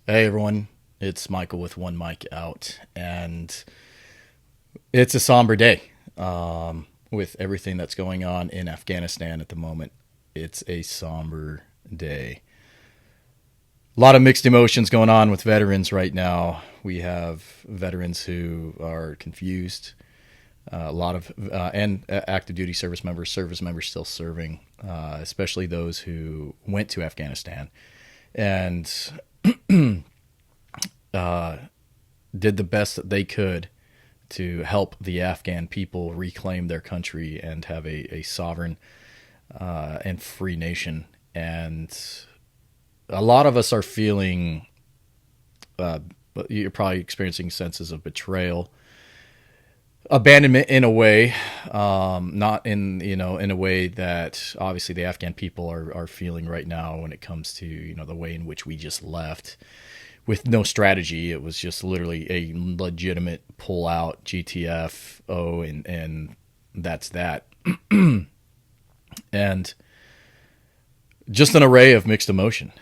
Hey everyone, it's Michael with One Mic Out, and it's a somber day with everything that's going on in Afghanistan at the moment. It's a somber day. A lot of mixed emotions going on with veterans right now. We have veterans who are confused, a lot of and active duty service members still serving, especially those who went to Afghanistan and uh, did the best that they could to help the Afghan people reclaim their country and have a sovereign and free nation. And a lot of us are feeling, uh, you're probably experiencing senses of betrayal, abandonment in a way, not in in a way that obviously the Afghan people are feeling right now when it comes to the way in which we just left with no strategy. It was just literally a legitimate pull out GTFO, and that's that. And just an array of mixed emotion.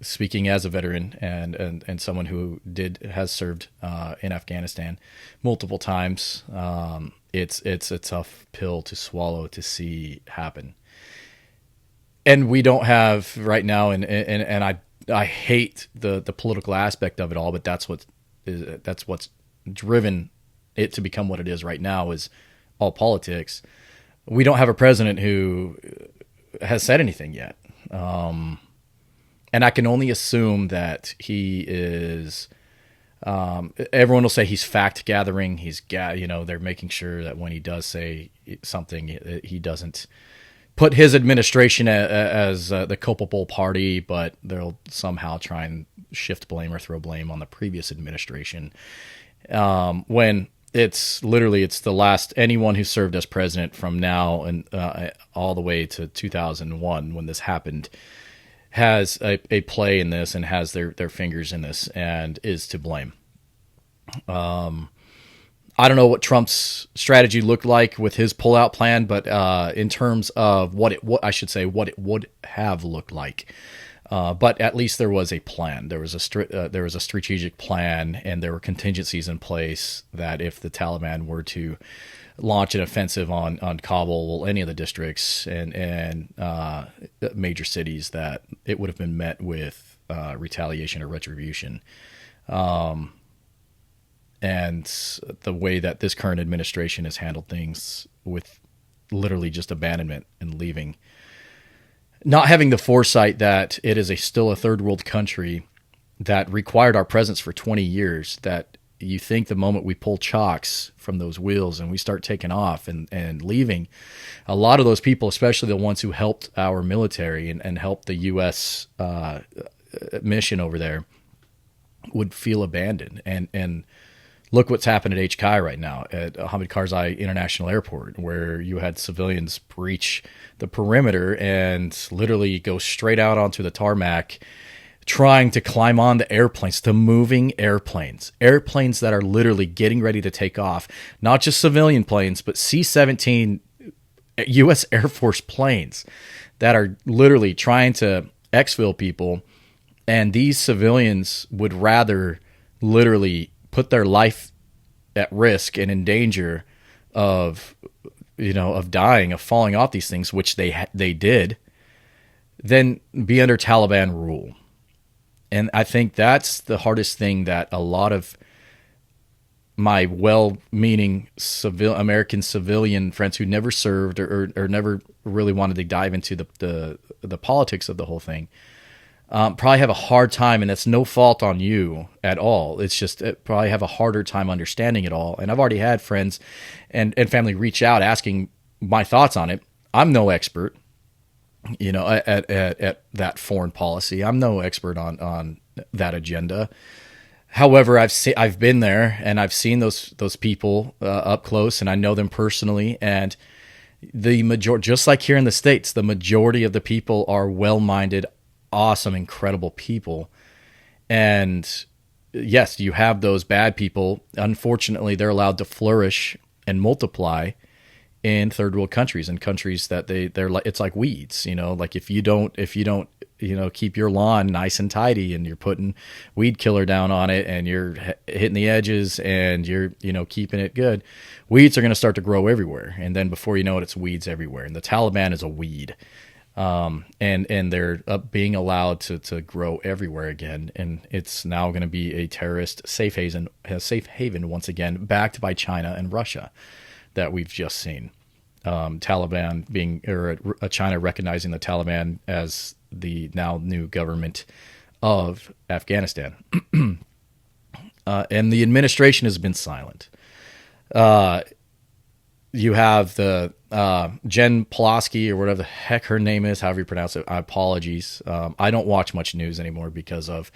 Speaking as a veteran and someone who has served in Afghanistan multiple times, it's a tough pill to swallow to see happen. And we don't have right now, and I hate the political aspect of it all, but that's what's driven it to become what it is right now, is all politics. We don't have a president who has said anything yet. And I can only assume that he is. Everyone will say he's fact gathering. They're making sure that when he does say something, he doesn't put his administration as the culpable party, but they'll somehow try and shift blame or throw blame on the previous administration. When it's the last anyone who served as president from now and all the way to 2001 when this happened has a play in this and has their fingers in this and is to blame. I don't know what Trump's strategy looked like with his pullout plan, but in terms of what it would have looked like. But at least there was a plan. There was a strategic plan, and there were contingencies in place that if the Taliban were to launch an offensive on Kabul, any of the districts and major cities, that it would have been met with retaliation or retribution. And the way that this current administration has handled things, with literally just abandonment and leaving, not having the foresight that it is still a third world country that required our presence for 20 years, that you think the moment we pull chocks from those wheels and we start taking off and leaving, a lot of those people, especially the ones who helped our military and helped the U.S. Mission over there, would feel abandoned. And look what's happened at HKI right now at Hamid Karzai International Airport, where you had civilians breach the perimeter and literally go straight out onto the tarmac, trying to climb on the airplanes, to moving airplanes that are literally getting ready to take off. Not just civilian planes, but C-17 U.S. Air Force planes that are literally trying to exfil people. And these civilians would rather literally put their life at risk and in danger of dying, of falling off these things, which they did, than be under Taliban rule. And I think that's the hardest thing that a lot of my well-meaning American civilian friends who never served or never really wanted to dive into the politics of the whole thing probably have a hard time, and that's no fault on you at all. It's just probably have a harder time understanding it all. And I've already had friends and family reach out asking my thoughts on it. I'm no expert, at that foreign policy. I'm no expert on that agenda. However, I've been there and I've seen those people up close, and I know them personally. And the majority, just like here in the States, the majority of the people are well-minded, awesome, incredible people. And yes, you have those bad people. Unfortunately, they're allowed to flourish and multiply in third world countries and countries that they're like, it's like weeds, like if you don't, keep your lawn nice and tidy and you're putting weed killer down on it and you're hitting the edges and you're, keeping it good, weeds are going to start to grow everywhere. And then before you know it, it's weeds everywhere. And the Taliban is a weed. And they're being allowed to grow everywhere again. And it's now going to be a terrorist safe haven once again, backed by China and Russia that we've just seen. Taliban being, or China recognizing the Taliban as the now new government of Afghanistan. And the administration has been silent. You have the Jen Pulaski, or whatever the heck her name is, however you pronounce it. Apologies. I don't watch much news anymore because of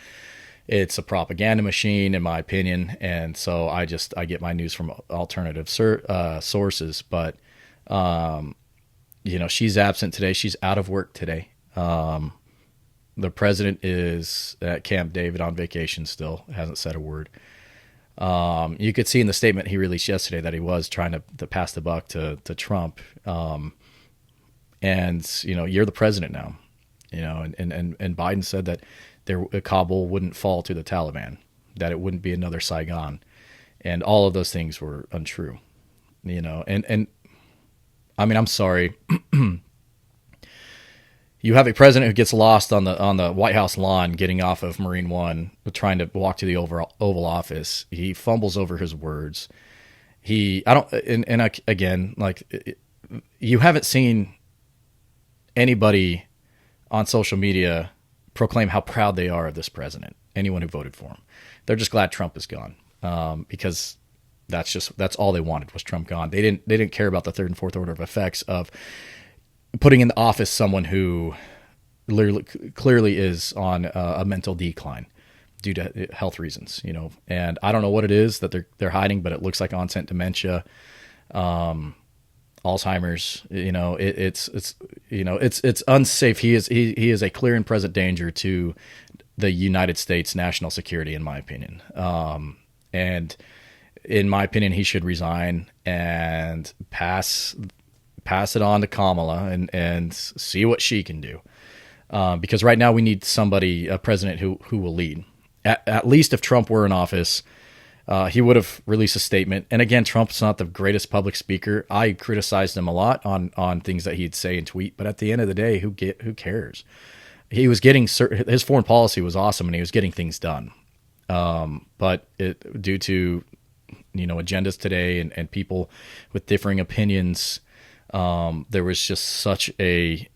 it's a propaganda machine, in my opinion, and so I get my news from alternative sources. But she's absent today. She's out of work today. The president is at Camp David on vacation still. Hasn't said a word. You could see in the statement he released yesterday that he was trying to pass the buck to Trump. And you're the president now, and Biden said that Kabul wouldn't fall to the Taliban, that it wouldn't be another Saigon, and all of those things were untrue, and I mean, I'm sorry. You have a president who gets lost on the White House lawn, getting off of Marine One, trying to walk to the Oval Office. He fumbles over his words. Again, like, you haven't seen anybody on social media proclaim how proud they are of this president. Anyone who voted for him, they're just glad Trump is gone, because that's all they wanted was Trump gone. They didn't care about the third and fourth order of effects of putting in the office someone who clearly is on a mental decline due to health reasons, and I don't know what it is that they're hiding, but it looks like onset dementia, Alzheimer's. It's unsafe. He is a clear and present danger to the United States national security, in my opinion. And in my opinion, he should resign and pass it on to Kamala and see what she can do. Because right now we need a president who will lead. At least if Trump were in office, he would have released a statement. And again, Trump's not the greatest public speaker. I criticized him a lot on things that he'd say and tweet. But at the end of the day, who cares? He was getting his foreign policy was awesome, and he was getting things done. But due to agendas today and people with differing opinions, there was just such a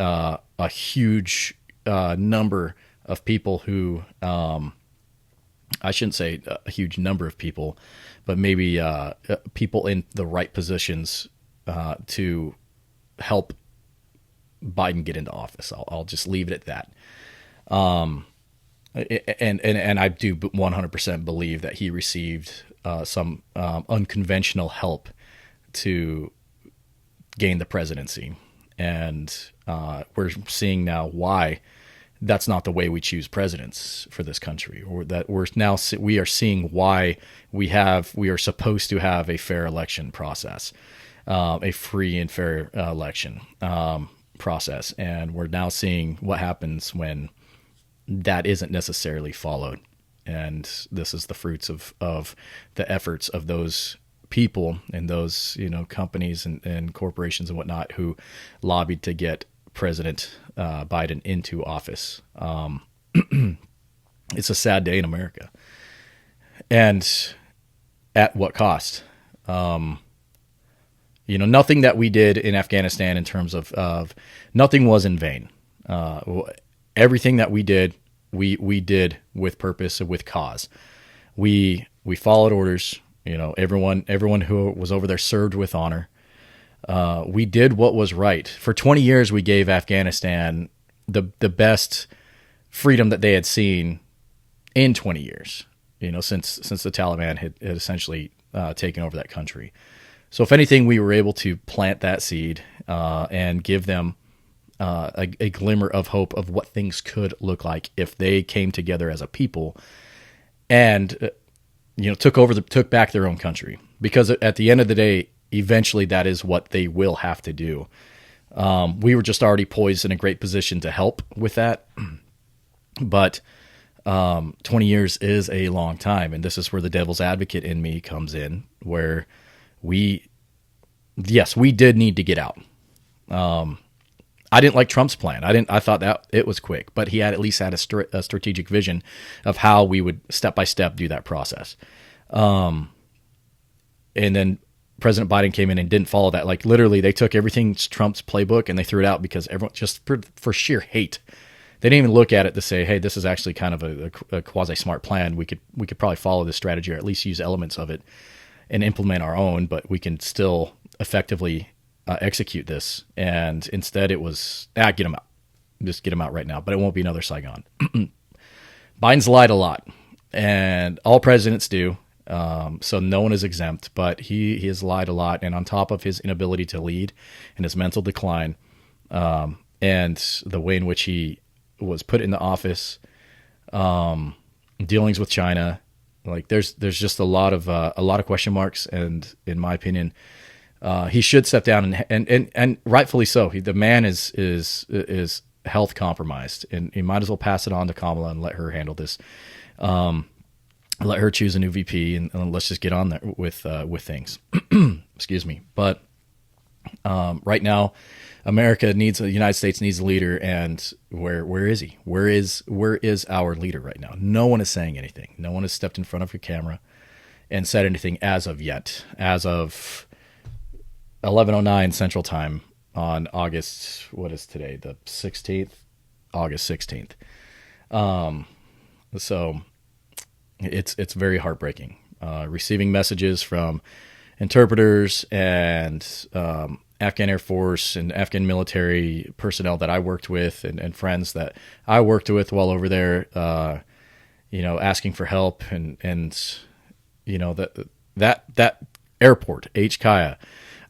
huge number of people who, I shouldn't say a huge number of people, but maybe people in the right positions to help Biden get into office. I'll just leave it at that. And I do 100% believe that he received some unconventional help to gain the presidency, and we're seeing now why that's not the way we choose presidents for this country, or that we are seeing why we are supposed to have a fair election process, a free and fair election process, and we're now seeing what happens when that isn't necessarily followed. And this is the fruits of the efforts of those people and those companies and corporations and whatnot who lobbied to get President Biden into office. It's a sad day in America, and at what cost? Nothing that we did in Afghanistan in terms of nothing was in vain. Everything that we did, we did with purpose and with cause. We followed orders. Everyone who was over there served with honor. We did what was right. For 20 years, we gave Afghanistan the best freedom that they had seen in 20 years. Since the Taliban had essentially taken over that country. So, if anything, we were able to plant that seed and give them a glimmer of hope of what things could look like if they came together as a people and took back their own country. Because at the end of the day, eventually that is what they will have to do. We were just already poised in a great position to help with that. But 20 years is a long time. And this is where the devil's advocate in me comes in, where we did need to get out. I didn't like Trump's plan. I thought that it was quick, but he at least had a strategic vision of how we would step by step do that process. And then President Biden came in and didn't follow that. Like literally they took everything Trump's playbook and they threw it out because everyone just for sheer hate. They didn't even look at it to say, hey, this is actually kind of a quasi smart plan. We could probably follow this strategy or at least use elements of it and implement our own, but we can still effectively execute this. And instead it was, get them out. Just get them out right now. But it won't be another Saigon. Biden's lied a lot, and all presidents do. So no one is exempt, but he has lied a lot. And on top of his inability to lead and his mental decline, and the way in which he was put into office, dealings with China, like there's just a lot of question marks. And in my opinion, he should step down and rightfully so. The man is health compromised, and he might as well pass it on to Kamala and let her handle this. Let her choose a new VP, and let's just get on there with things. Excuse me. But right now, the United States needs a leader, and where is he? Where is our leader right now? No one is saying anything. No one has stepped in front of your camera and said anything as of yet. As of 11:09 Central Time on August, what is today? The 16th, August 16th. So it's very heartbreaking. Receiving messages from interpreters and Afghan Air Force and Afghan military personnel that I worked with and friends that I worked with while over there, asking for help and that airport, H. Kaya,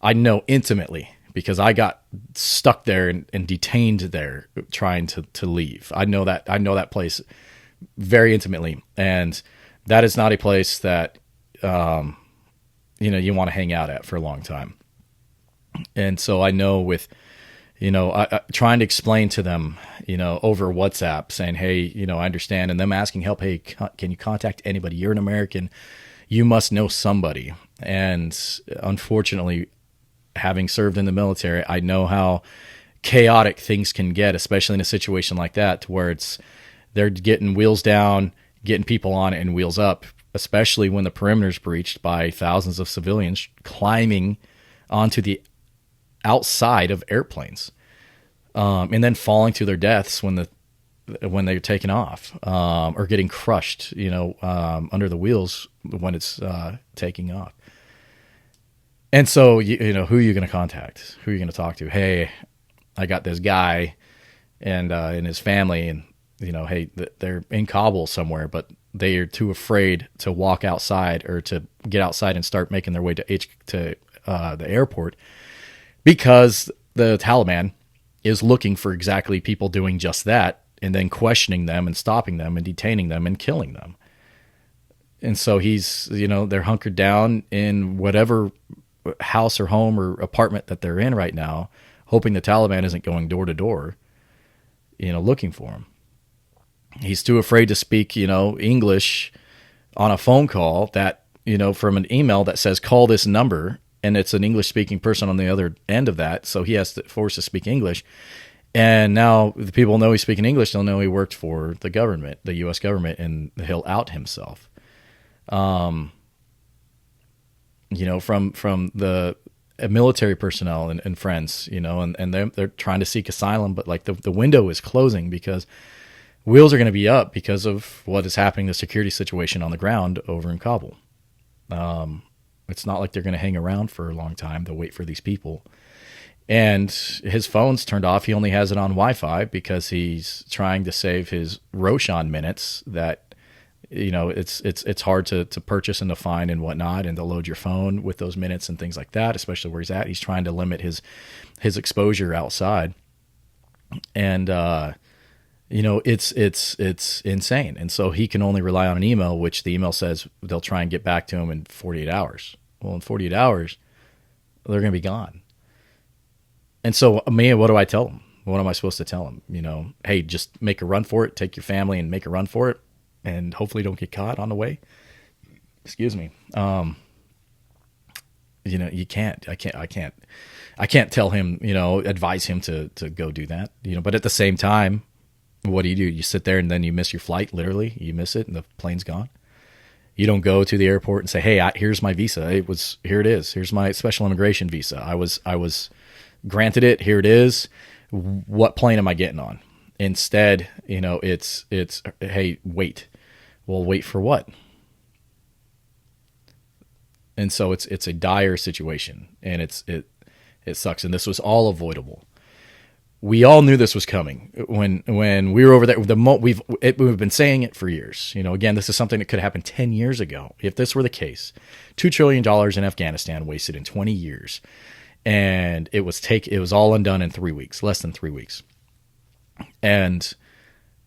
I know intimately because I got stuck there and detained there trying to leave. I know that place very intimately, and that is not a place that you want to hang out at for a long time. And so I know with I trying to explain to them over WhatsApp saying, hey, I understand, and them asking help, hey, can you contact anybody? You're an American, you must know somebody. And unfortunately, having served in the military, I know how chaotic things can get, especially in a situation like that, to where they're getting wheels down, getting people on and wheels up, especially when the perimeter is breached by thousands of civilians climbing onto the outside of airplanes, and then falling to their deaths when they're taken off, or getting crushed, under the wheels when it's taking off. And so, who are you going to contact? Who are you going to talk to? Hey, I got this guy and his family, and hey, they're in Kabul somewhere, but they are too afraid to walk outside or to get outside and start making their way to the airport, because the Taliban is looking for exactly people doing just that, and then questioning them and stopping them and detaining them and killing them. And so they're hunkered down in whatever house or home or apartment that they're in right now, hoping the Taliban isn't going door to door, looking for them. He's too afraid to speak, English on a phone call that, from an email that says, call this number, and it's an English-speaking person on the other end of that, so he has to force to speak English. And now the people know he's speaking English. They'll know he worked for the government, the U.S. government, and he'll out himself. From the military personnel and friends, and they're trying to seek asylum, but like the window is closing because wheels are going to be up because of what is happening, the security situation on the ground over in Kabul. It's not like they're going to hang around for a long time. They'll wait for these people. And his phone's turned off. He only has it on Wi-Fi because he's trying to save his Roshan minutes that, it's hard to purchase and to find and whatnot, and to load your phone with those minutes and things like that, especially where he's at. He's trying to limit his exposure outside. And, it's insane. And so he can only rely on an email, which the email says they'll try and get back to him in 48 hours. Well, in 48 hours, they're going to be gone. And so, man, what do I tell them? What am I supposed to tell them? Hey, just make a run for it. Take your family and make a run for it, and hopefully don't get caught on the way. Excuse me. You can't. I can't tell him. Advise him to go do that. But at the same time, what do? You sit there and then you miss your flight. Literally, you miss it, and the plane's gone. You don't go to the airport and say, "Hey, here's my visa. Here it is. Here's my special immigration visa. I was granted it. Here it is. What plane am I getting on?" Instead, it's hey, wait. Well, wait for what? And so it's a dire situation, and it sucks. And this was all avoidable. We all knew this was coming when we were over there. We've been saying it for years. Again, this is something that could happen 10 years ago. If this were the case, $2 trillion in Afghanistan wasted in 20 years. And it was all undone in 3 weeks, less than 3 weeks. And,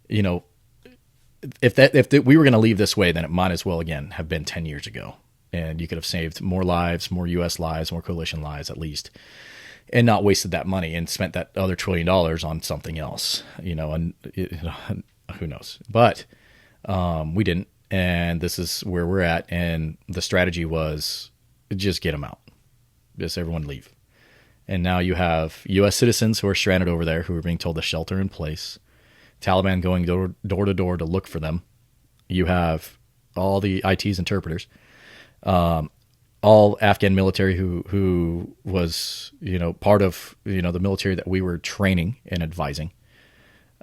if we were going to leave this way, then it might as well, again, have been 10 years ago. And you could have saved more lives, more U.S. lives, more coalition lives, at least, and not wasted that money and spent that other $1 trillion on something else, and who knows. But we didn't. And this is where we're at. And the strategy was just get them out. Just everyone leave. And now you have U.S. citizens who are stranded over there who are being told to shelter in place. Taliban going door to door to look for them. You have all the IT's interpreters. All Afghan military who was, part of, the military that we were training and advising,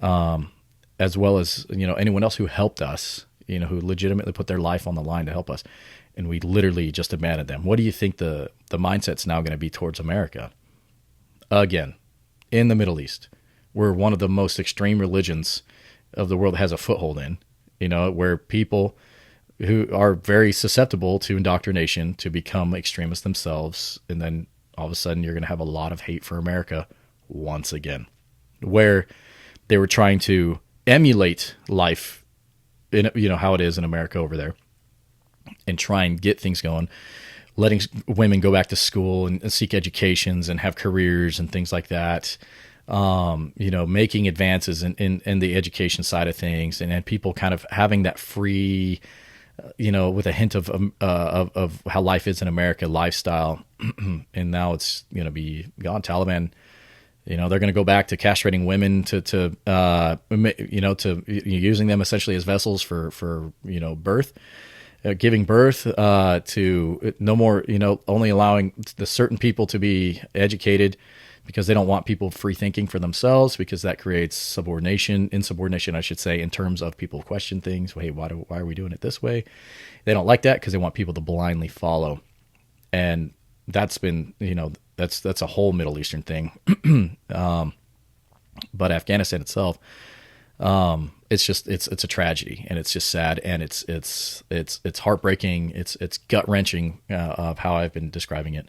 as well as, anyone else who helped us, who legitimately put their life on the line to help us. And we literally just abandoned them. What do you think the mindset's now going to be towards America? Again, in the Middle East, we're one of the most extreme religions of the world that has a foothold in, where people who are very susceptible to indoctrination to become extremists themselves. And then all of a sudden you're going to have a lot of hate for America once again, where they were trying to emulate life in, how it is in America over there and try and get things going, letting women go back to school and seek educations and have careers and things like that. Making advances in the education side of things, and people kind of having that free, with a hint of how life is in America lifestyle. And now it's going to be gone. Taliban, they're going to go back to castrating women to using them essentially as vessels for birth, giving birth, to no more, only allowing the certain people to be educated, because they don't want people free thinking for themselves, because that creates insubordination, I should say, in terms of people question things. Hey, why are we doing it this way? They don't like that because they want people to blindly follow. And that's been, that's a whole Middle Eastern thing. But Afghanistan itself, it's a tragedy, and it's just sad, and it's heartbreaking. It's gut wrenching, of how I've been describing it.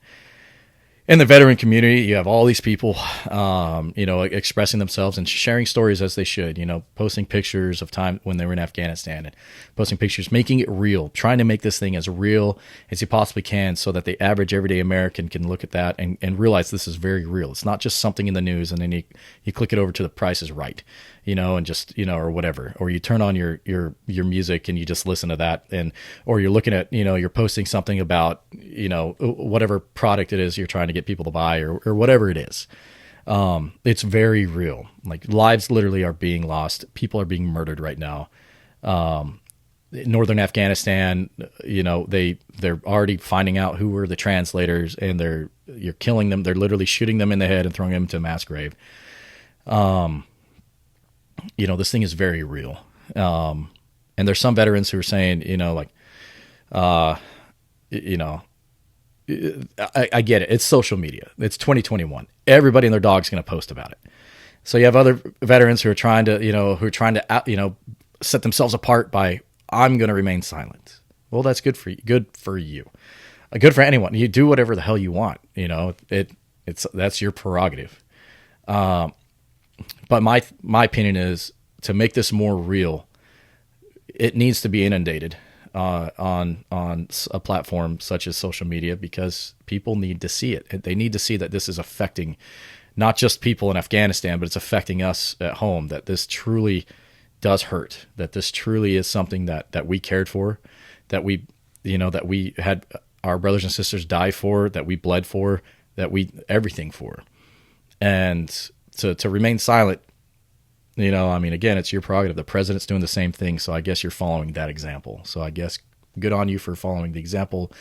In the veteran community, you have all these people, expressing themselves and sharing stories as they should, posting pictures of time when they were in Afghanistan, and posting pictures, making it real, trying to make this thing as real as you possibly can, so that the average everyday American can look at that and realize this is very real. It's not just something in the news and then you click it over to The Price is Right, and just, or whatever, or you turn on your music and you just listen to that, or you're looking at, you're posting something about, whatever product it is you're trying to get people to buy, or whatever it is. It's very real. Like, lives literally are being lost. People are being murdered right now. Northern Afghanistan, they're already finding out who were the translators, and you're killing them. They're literally shooting them in the head and throwing them into a mass grave. This thing is very real. And there's some veterans who are saying, I get it. It's social media. It's 2021. Everybody and their dog's going to post about it. So you have other veterans who are trying to, set themselves apart by, I'm going to remain silent. Well, that's good for you. Good for you. Good for anyone. You do whatever the hell you want. That's your prerogative. But my opinion is, to make this more real, it needs to be inundated on a platform such as social media, because people need to see it. They need to see that this is affecting not just people in Afghanistan, but it's affecting us at home, that this truly does hurt, that this truly is something that we cared for, that we, that we had our brothers and sisters die for, that we bled for, that we everything for. And to remain silent, again, it's your prerogative. The president's doing the same thing, so I guess you're following that example. So I guess good on you for following the example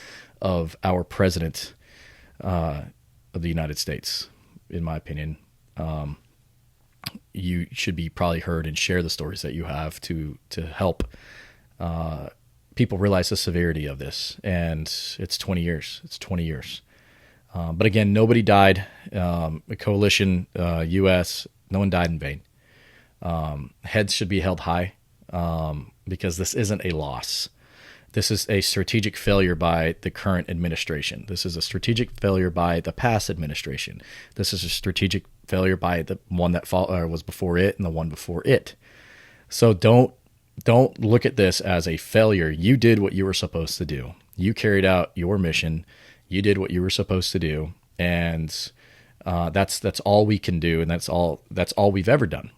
of our president of the United States. In my opinion, you should be probably heard and share the stories that you have to help people realize the severity of this. And it's 20 years. It's 20 years. But again, nobody died. The coalition, U.S., no one died in vain. Heads should be held high because this isn't a loss. This is a strategic failure by the current administration. This is a strategic failure by the past administration. This is a strategic failure by the one that was before it and the one before it. So don't look at this as a failure. You did what you were supposed to do. You carried out your mission. You did what you were supposed to do, and that's all we can do, and that's all we've ever done.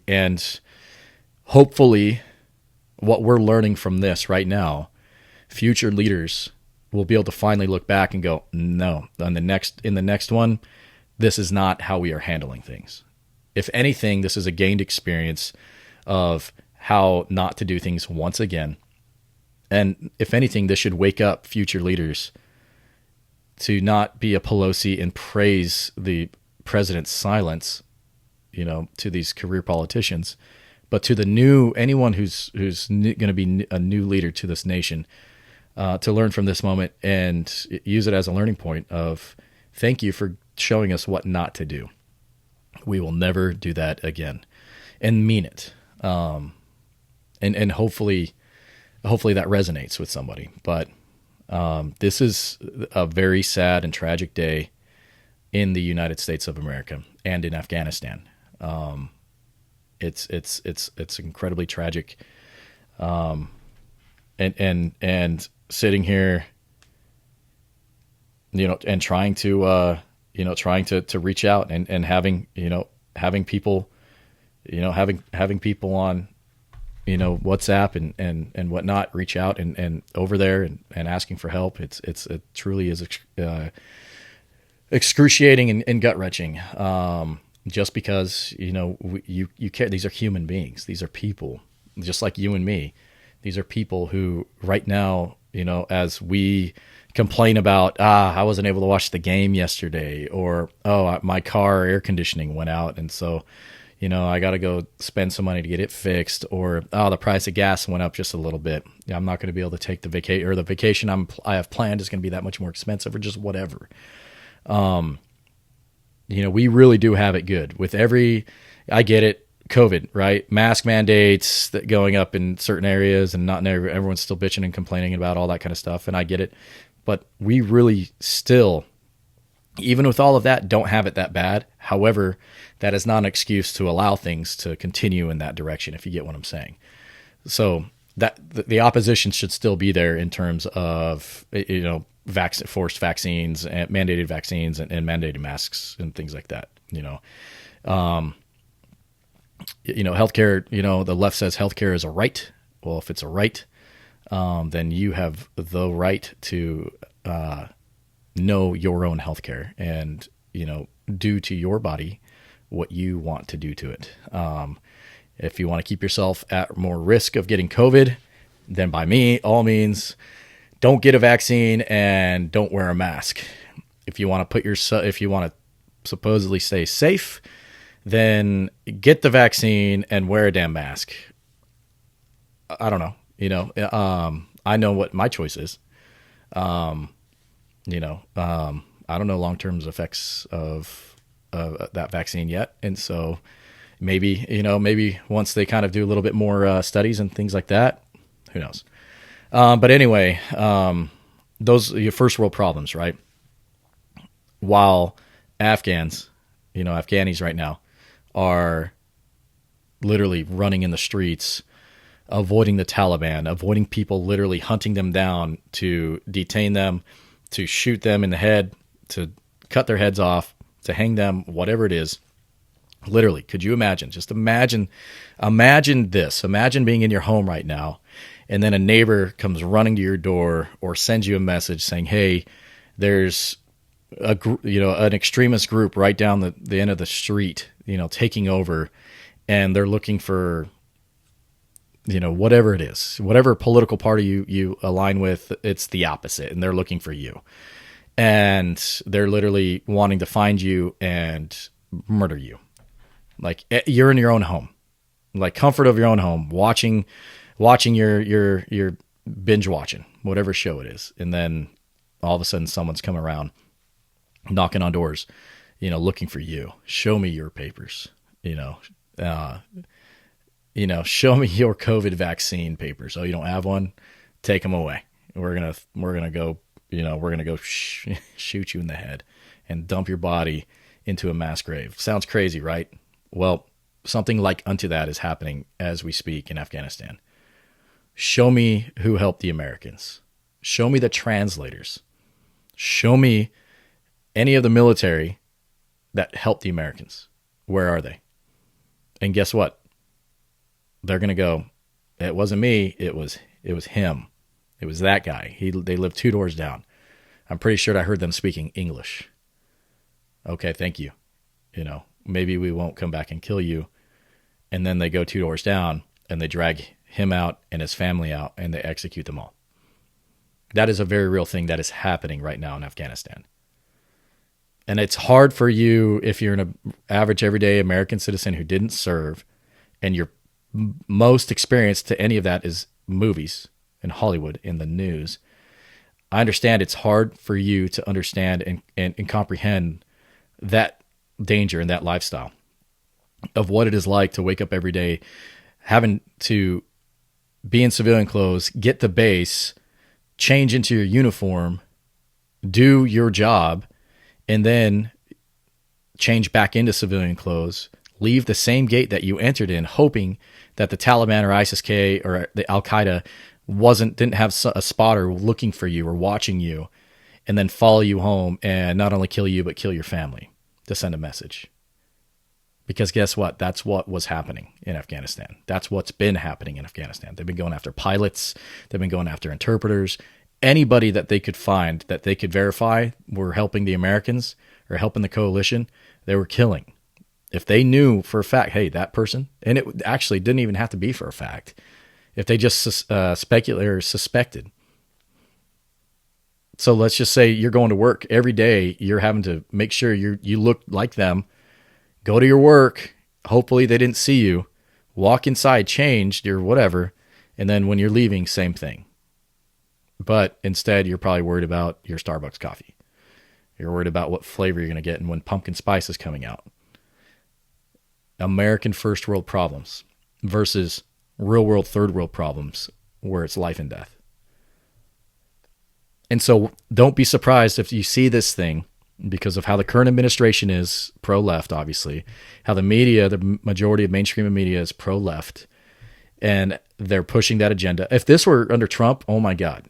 And hopefully, what we're learning from this right now, future leaders will be able to finally look back and go, no, in the next one, this is not how we are handling things. If anything, this is a gained experience of how not to do things once again. And if anything, this should wake up future leaders to not be a Pelosi and praise the president's silence, to these career politicians, but to anyone who's going to be a new leader to this nation, to learn from this moment and use it as a learning point of thank you for showing us what not to do. We will never do that again, and mean it. And hopefully that resonates with somebody. But this is a very sad and tragic day in the United States of America and in Afghanistan. It's incredibly tragic. And sitting here, and trying to reach out and having people, having people on, WhatsApp and whatnot, reach out and over there and asking for help. It truly is excruciating and gut wrenching. Just because, you can't, these are human beings. These are people just like you and me. These are people who right now, as we complain about, I wasn't able to watch the game yesterday, or, my car air conditioning went out. And so, I got to go spend some money to get it fixed, or, the price of gas went up just a little bit. I'm not going to be able to take the vacation I have planned is going to be that much more expensive, or just whatever. We really do have it good with I get it, COVID, right? Mask mandates that going up in certain areas and not in everyone's still bitching and complaining about all that kind of stuff. And I get it, but we really still, even with all of that, don't have it that bad. However, that is not an excuse to allow things to continue in that direction, if you get what I'm saying. So that the opposition should still be there in terms of, forced vaccines and mandated vaccines and mandated masks and things like that. Healthcare, the left says healthcare is a right. Well, if it's a right, then you have the right to know your own healthcare and, do to your body what you want to do to it. If you want to keep yourself at more risk of getting COVID, then by all means, don't get a vaccine and don't wear a mask. If you want to supposedly stay safe, then get the vaccine and wear a damn mask. I don't know. I know what my choice is. I don't know long-term effects of that vaccine yet. And so maybe once they kind of do a little bit more studies and things like that, who knows? But anyway, those are your first world problems, right? While Afghanis right now are literally running in the streets, avoiding the Taliban, avoiding people literally hunting them down to detain them, to shoot them in the head, to cut their heads off, to hang them, whatever it is. Literally, could you imagine? Just imagine this. Imagine being in your home right now, and then a neighbor comes running to your door or sends you a message saying, "Hey, there's an extremist group right down the end of the street, taking over, and they're looking for, whatever it is, whatever political party you align with, it's the opposite, and they're looking for you, and they're literally wanting to find you and murder you." Like, you're in your own home, like comfort of your own home, watching your binge watching whatever show it is, and then all of a sudden someone's coming around, knocking on doors, looking for you. Show me your papers, show me your COVID vaccine papers. Oh, you don't have one? Take them away. We're gonna go shoot you in the head and dump your body into a mass grave. Sounds crazy, right? Well, something like unto that is happening as we speak in Afghanistan. Show me who helped the Americans. Show me the translators. Show me any of the military that helped the Americans. Where are they? And guess what? They're going to go, it wasn't me, it was him. It was that guy. They lived 2 doors down. I'm pretty sure I heard them speaking English. Okay, thank you. Maybe we won't come back and kill you. And then they go 2 doors down and they drag him out and his family out and they execute them all. That is a very real thing that is happening right now in Afghanistan. And it's hard for you if you're an average everyday American citizen who didn't serve, and your most experience to any of that is movies in Hollywood, in the news. I understand it's hard for you to understand and comprehend that danger and that lifestyle of what it is like to wake up every day having to be in civilian clothes, get to base, change into your uniform, do your job, and then change back into civilian clothes, leave the same gate that you entered in, hoping that the Taliban or ISIS-K or the Al-Qaeda didn't have a spotter looking for you or watching you, and then follow you home and not only kill you, but kill your family to send a message. Because guess what? That's what was happening in Afghanistan. That's what's been happening in Afghanistan. They've been going after pilots. They've been going after interpreters. Anybody that they could find that they could verify were helping the Americans or helping the coalition, they were killing. If they knew for a fact, hey, that person, and it actually didn't even have to be for a fact, if they just speculated or suspected. So let's just say you're going to work every day. You're having to make sure you look like them. Go to your work. Hopefully they didn't see you. Walk inside, changed or whatever. And then when you're leaving, same thing. But instead, you're probably worried about your Starbucks coffee. You're worried about what flavor you're going to get and when pumpkin spice is coming out. American first world problems versus real world third world problems where it's life and death. And so don't be surprised if you see this thing, because of how the current administration is pro-left, obviously, how the media, the majority of mainstream media is pro-left, and they're pushing that agenda. If this were under Trump, oh my God,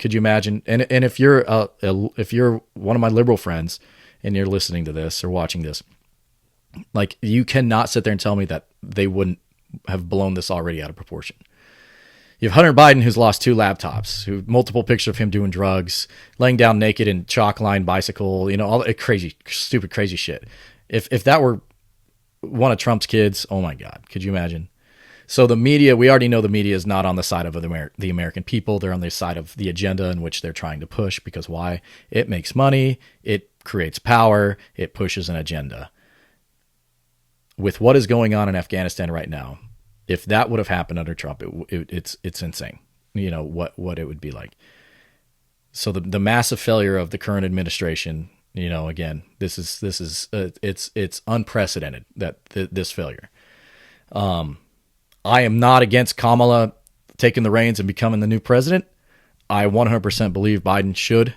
could you imagine? And if you're if you're one of my liberal friends and you're listening to this or watching this, like, you cannot sit there and tell me that they wouldn't have blown this already out of proportion. You have Hunter Biden, who's lost 2 laptops, who multiple pictures of him doing drugs, laying down naked in chalk line bicycle, all crazy, stupid, crazy shit. If that were one of Trump's kids, oh my God, could you imagine? So the media, we already know the media is not on the side of the American people. They're on the side of the agenda in which they're trying to push, because why? It makes money, it creates power, it pushes an agenda. With what is going on in Afghanistan right now, if that would have happened under Trump, it's insane. What it would be like. So the massive failure of the current administration. Again, this is it's unprecedented that this failure. I am not against Kamala taking the reins and becoming the new president. I 100% believe Biden should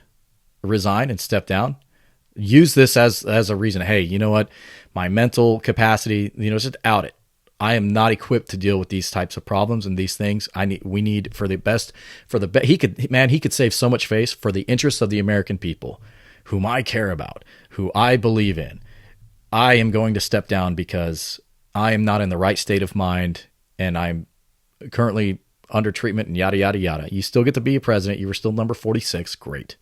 resign and step down. Use this as a reason. Hey, you know what? My mental capacity, just out it. I am not equipped to deal with these types of problems and these things. We need for the best, he could save so much face for the interests of the American people, whom I care about, who I believe in. I am going to step down because I am not in the right state of mind, and I'm currently under treatment and yada, yada, yada. You still get to be a president. You were still number 46. Great.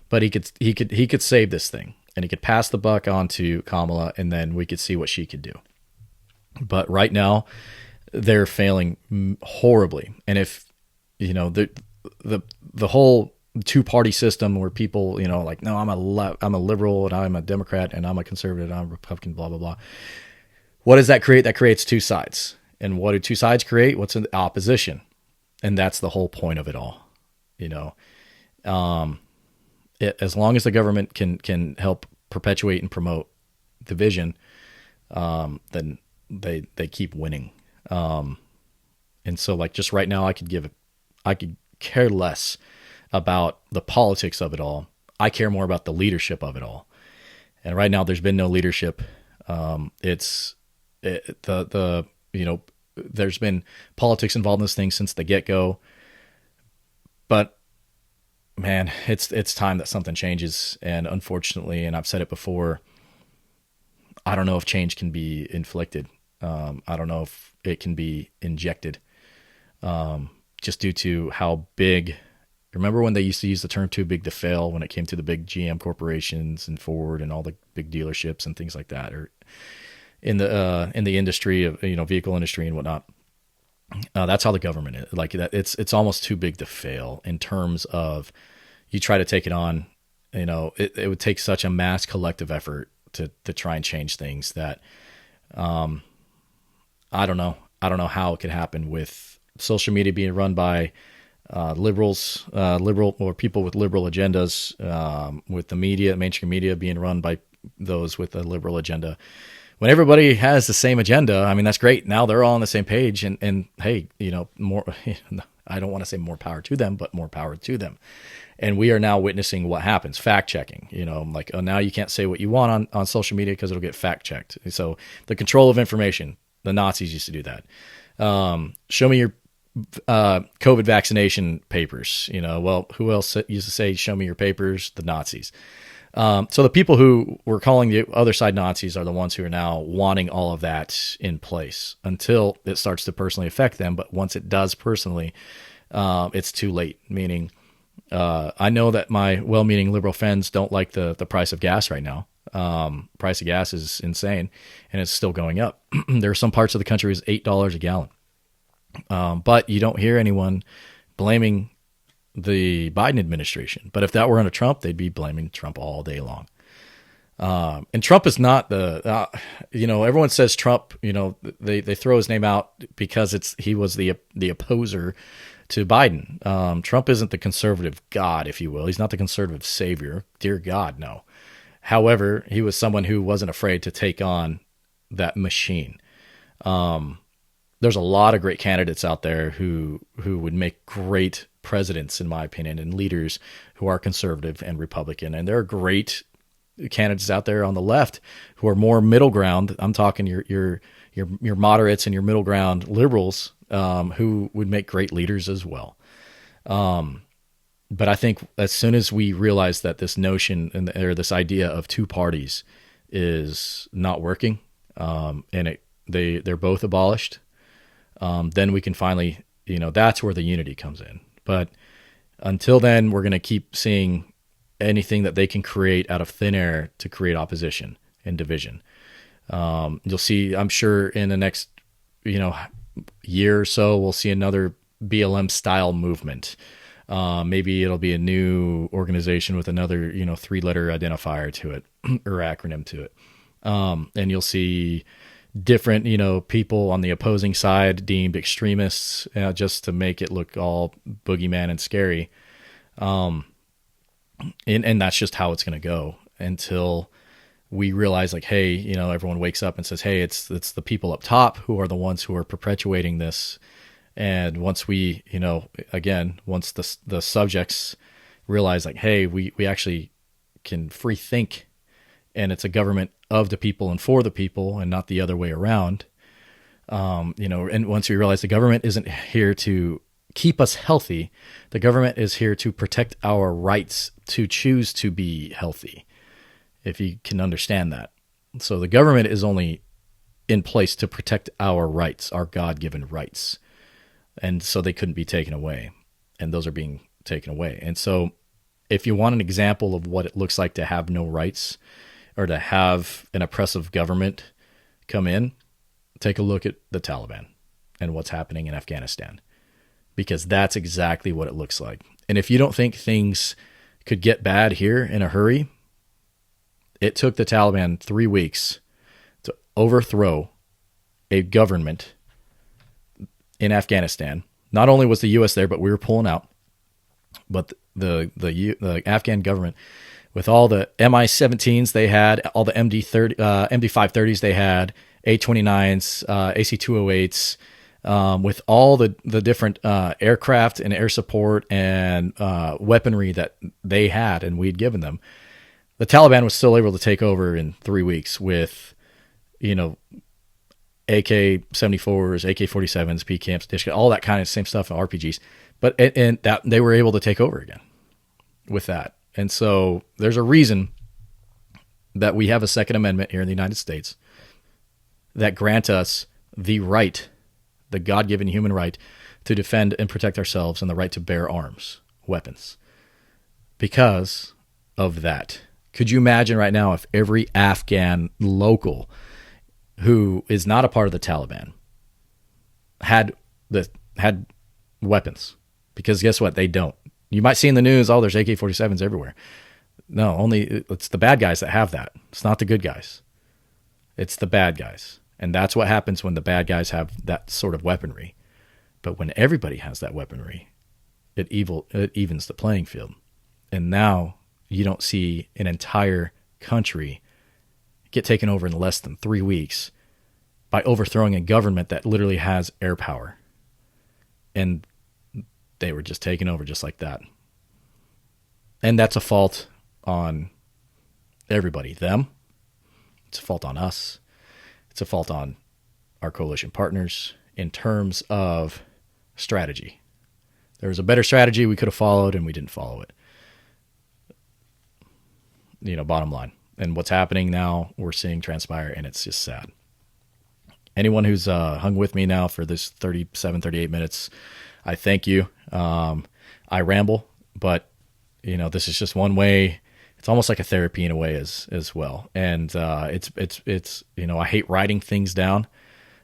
But he could save this thing, and he could pass the buck on to Kamala, and then we could see what she could do. But right now they're failing horribly. And if, the whole two-party system where people, like, no, I'm a liberal and I'm a Democrat and I'm a conservative and I'm a Republican, blah, blah, blah. What does that create? That creates two sides. And what do two sides create? What's in the opposition? And that's the whole point of it all. As long as the government can help perpetuate and promote division, then they keep winning. And so, like, just right now, I could care less about the politics of it all. I care more about the leadership of it all. And right now, there's been no leadership. There's been politics involved in this thing since the get-go. But man, it's time that something changes. And unfortunately, and I've said it before, I don't know if change can be inflicted. I don't know if it can be injected, just due to how big. Remember when they used to use the term "too big to fail" when it came to the big GM corporations and Ford and all the big dealerships and things like that, or in the industry of vehicle industry and whatnot. That's how the government is like that. It's almost too big to fail in terms of you try to take it on. It would take such a mass collective effort to try and change things that I don't know how it could happen with social media being run by liberals, liberal or people with liberal agendas, with the media, mainstream media being run by those with a liberal agenda. When everybody has the same agenda, I mean, that's great. Now they're all on the same page, and hey, more. I don't want to say more power to them, but more power to them. And we are now witnessing what happens. Fact checking, like, oh, now you can't say what you want on social media because it'll get fact checked. So the control of information, the Nazis used to do that. Show me your COVID vaccination papers. Well, who else used to say, show me your papers? The Nazis. So the people who were calling the other side Nazis are the ones who are now wanting all of that in place until it starts to personally affect them. But once it does personally, it's too late. Meaning, I know that my well-meaning liberal friends don't like the price of gas right now. Price of gas is insane, and it's still going up. There are some parts of the country is $8 a gallon. But you don't hear anyone blaming the Biden administration. But if that were under Trump, they'd be blaming Trump all day long. And Trump is not everyone says Trump, they throw his name out because he was the opposer to Biden. Trump isn't the conservative God, if you will. He's not the conservative savior. Dear God, no. However, he was someone who wasn't afraid to take on that machine. There's a lot of great candidates out there who would make great presidents, in my opinion, and leaders who are conservative and Republican. And there are great candidates out there on the left who are more middle ground. I'm talking your moderates and your middle ground liberals, who would make great leaders as well. But I think as soon as we realize that this notion or this idea of two parties is not working, and they're both abolished, then we can finally, that's where the unity comes in. But until then, we're going to keep seeing anything that they can create out of thin air to create opposition and division. You'll see, I'm sure in the next, year or so, we'll see another BLM style movement. Maybe it'll be a new organization with another, 3-letter identifier to it or acronym to it. And you'll see different, people on the opposing side deemed extremists, just to make it look all boogeyman and scary. And that's just how it's going to go until we realize, like, hey, everyone wakes up and says, hey, it's the people up top who are the ones who are perpetuating this. And once we, once the subjects realize, like, hey, we actually can free think, and it's a government of the people and for the people and not the other way around, And once we realize the government isn't here to keep us healthy, the government is here to protect our rights to choose to be healthy, if you can understand that. So the government is only in place to protect our rights, our God-given rights. And so they couldn't be taken away. And those are being taken away. And so if you want an example of what it looks like to have no rights or to have an oppressive government come in, take a look at the Taliban and what's happening in Afghanistan, because that's exactly what it looks like. And if you don't think things could get bad here in a hurry, it took the Taliban 3 weeks to overthrow a government in Afghanistan. Not only was the U.S. there, but we were pulling out. But the Afghan government, with all the Mi-17s they had, all the MD-530s they had, A-29s, AC-208s, with all the different aircraft and air support and weaponry that they had and we'd given them, the Taliban was still able to take over in 3 weeks with, AK-74s, AK-47s, PKMs, all that kind of same stuff, and RPGs. But and that they were able to take over again with that. And so there's a reason that we have a Second Amendment here in the United States that grant us the right, the God-given human right, to defend and protect ourselves and the right to bear arms, weapons, because of that. Could you imagine right now if every Afghan local who is not a part of the Taliban had weapons? Because guess what? They don't. You might see in the news, there's AK-47s everywhere. No, only it's the bad guys that have that. It's not the good guys. It's the bad guys. And that's what happens when the bad guys have that sort of weaponry. But when everybody has that weaponry, it evens the playing field. And now you don't see an entire country get taken over in less than 3 weeks by overthrowing a government that literally has air power. And they were just taken over just like that. And that's a fault on everybody. Them. It's a fault on us. It's a fault on our coalition partners in terms of strategy. There was a better strategy we could have followed, and we didn't follow it. Bottom line. And what's happening now, we're seeing transpire, and it's just sad. Anyone who's hung with me now for this 37, 38 minutes, I thank you. I ramble, but this is just one way. It's almost like a therapy in a way as well. And it's I hate writing things down.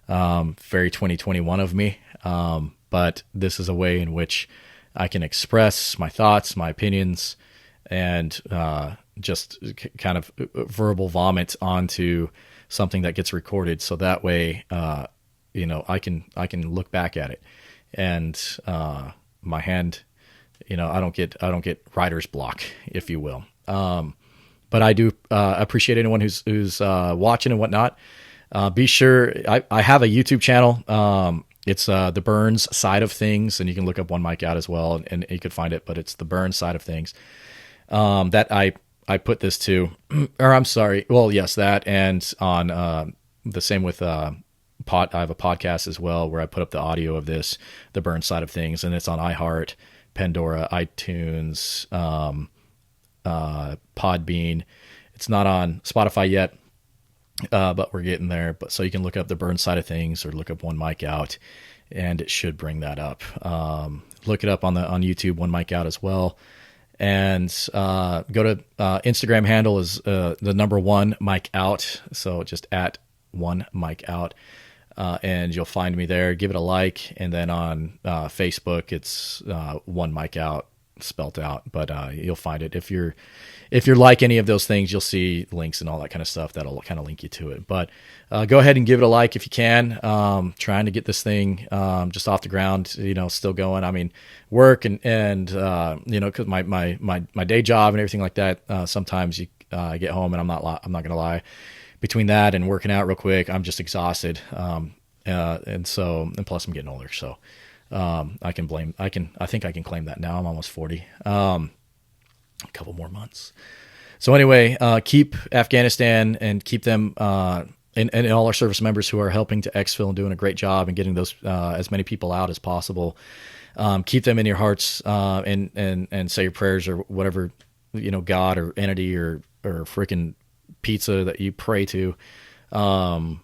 Very 2021 of me. But this is a way in which I can express my thoughts, my opinions, and just kind of verbal vomit onto something that gets recorded. So that way, I can look back at it, and my hand, I don't get writer's block, if you will. But I do appreciate anyone who's watching and whatnot. Be sure, I have a YouTube channel. It's the Burns Side of Things, and you can look up One Mic Out as well, and you could find it. But it's the Burns Side of Things that I put this to, or I'm sorry. Well, yes, that, and on the same with I have a podcast as well where I put up the audio of this, the Burns Side of Things, and it's on iHeart, Pandora, iTunes, Podbean. It's not on Spotify yet, but we're getting there. But so you can look up the Burns Side of Things or look up One Mic Out, and it should bring that up. Look it up on YouTube, One Mic Out as well. And go to Instagram handle is the number one mic out. So just at One Mic Out. And you'll find me there. Give it a like. And then on Facebook, it's One Mic Out spelt out. But you'll find it. If you're like any of those things, you'll see links and all that kind of stuff that'll kind of link you to it. But go ahead and give it a like if you can. Trying to get this thing just off the ground, still going. I mean, work and because my day job and everything like that. Sometimes I get home and I'm not gonna lie. Between that and working out real quick, I'm just exhausted. And plus I'm getting older, so I think I can claim that now. I'm almost 40. A couple more months. So anyway, keep Afghanistan and keep them and all our service members who are helping to exfil and doing a great job and getting those as many people out as possible. Keep them in your hearts, and say your prayers or whatever, God or entity or freaking pizza that you pray to, or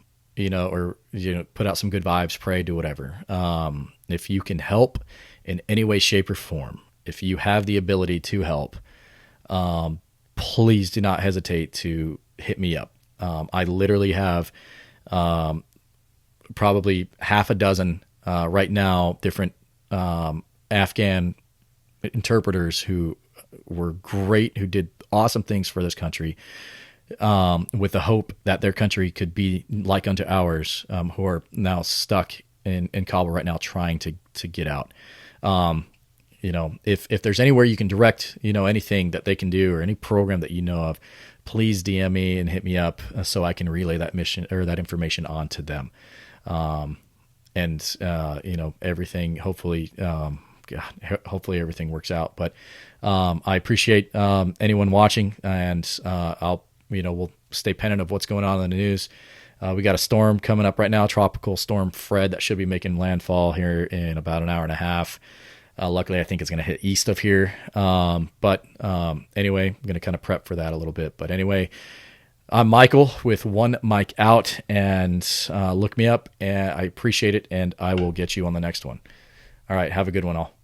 put out some good vibes, pray, do whatever. If you can help in any way, shape, or form, if you have the ability to help, please do not hesitate to hit me up. I literally have probably half a dozen right now different Afghan interpreters who were great, who did awesome things for this country, with the hope that their country could be like unto ours, who are now stuck in Kabul right now trying to get out. If there's anywhere you can direct, anything that they can do or any program that you know of, please DM me and hit me up so I can relay that mission or that information on to them. Everything, hopefully, hopefully everything works out. But I appreciate anyone watching, and we'll stay pendant of what's going on in the news. We got a storm coming up right now, Tropical Storm Fred, that should be making landfall here in about an hour and a half. Luckily, I think it's going to hit east of here. Anyway, I'm going to kind of prep for that a little bit. But anyway, I'm Michael with One Mic Out, and look me up, and I appreciate it, and I will get you on the next one. All right, have a good one all.